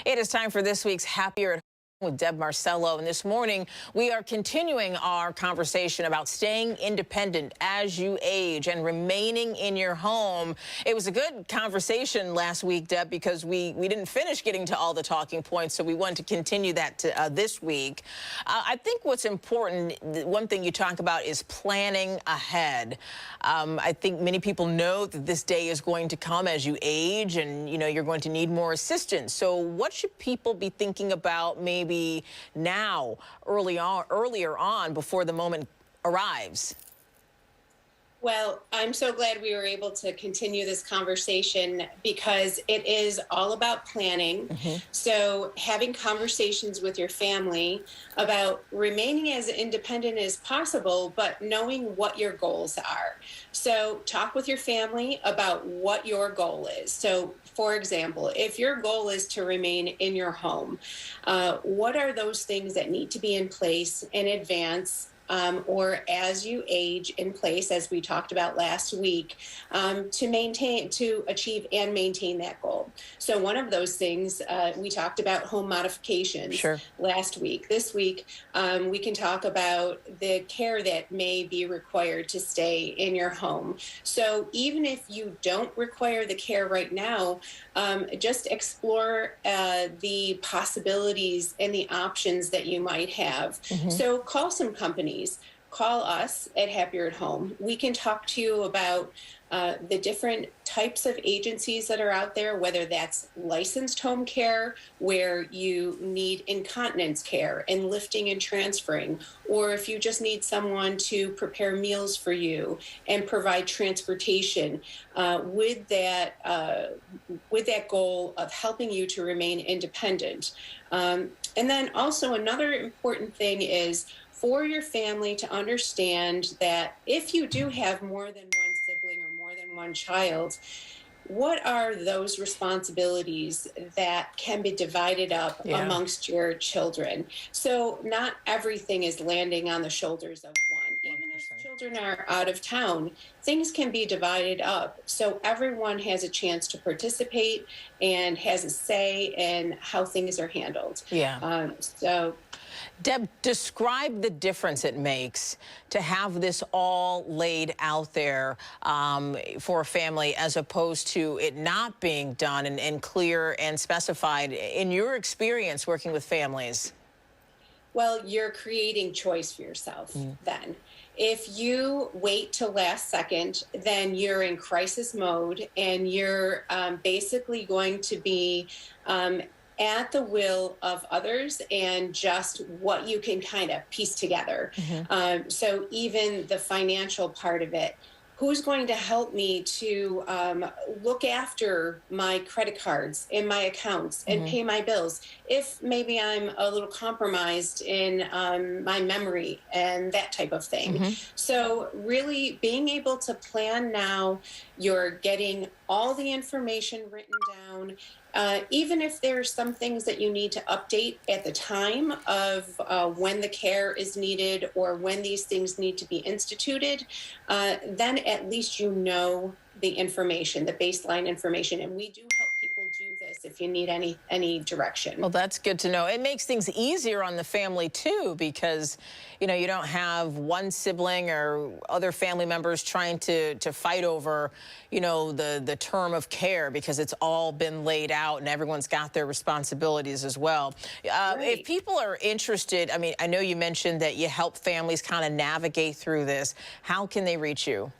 It is time for this week's Happier at Home with Deb Marcello. And this morning, we are continuing our conversation about staying independent as you age and remaining in your home. It was a good conversation last week, Deb, because we didn't finish getting to all the talking points, so we wanted to continue that this week. I think what's important, one thing you talk about is planning ahead. I think many people know that this day is going to come as you age and, you're going to need more assistance. So what should people be thinking about maybe now, earlier on, before the moment arrives? Well, I'm so glad we were able to continue this conversation because it is all about planning. So having conversations with your family about remaining as independent as possible, but knowing what your goals are. So talk with your family about what your goal is. So for example, if your goal is to remain in your home, what are those things that need to be in place in advance or as you age in place, as we talked about last week, to achieve and maintain that goal. So one of those things, we talked about home modifications last week. This week, we can talk about the care that may be required to stay in your home. So even if you don't require the care right now, just explore the possibilities and the options that you might have. So call some companies. Call us at Happier at Home. We can talk to you about the different types of agencies that are out there, whether that's licensed home care, where you need incontinence care and lifting and transferring, or if you just need someone to prepare meals for you and provide transportation with that goal of helping you to remain independent. And then also another important thing is for your family to understand that if you do have more than one sibling or more than one child, what are those responsibilities that can be divided up amongst your children? So not everything is landing on the shoulders of one. Even if children are out of town, things can be divided up. So everyone has a chance to participate and has a say in how things are handled. Deb, describe the difference it makes to have this all laid out there for a family as opposed to it not being done and clear and specified in your experience working with families. Well, you're creating choice for yourself then. If you wait till last second, then you're in crisis mode and you're basically going to be at the will of others and just what you can kind of piece together. So even the financial part of it, who's going to help me to look after my credit cards and my accounts and pay my bills if maybe I'm a little compromised in my memory and that type of thing. So really being able to plan now, you're getting all the information written down. Even if there's some things that you need to update at the time of when the care is needed or when these things need to be instituted, then at least you know the information, the baseline information. And we do help people do this if you need any direction. Well, that's good to know. It makes things easier on the family, too, because, you don't have one sibling or other family members trying to fight over, the term of care because it's all been laid out and everyone's got their responsibilities as well. If people are interested, I know you mentioned that you help families kind of navigate through this. How can they reach you?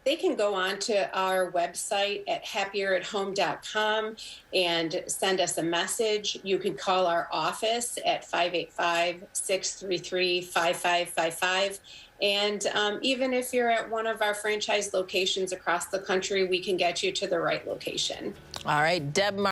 They can go on to our website at happieratHome.com and send us a message. You can call our office at 585-633-5555. And even if you're at one of our franchise locations across the country, we can get you to the right location. All right, Deb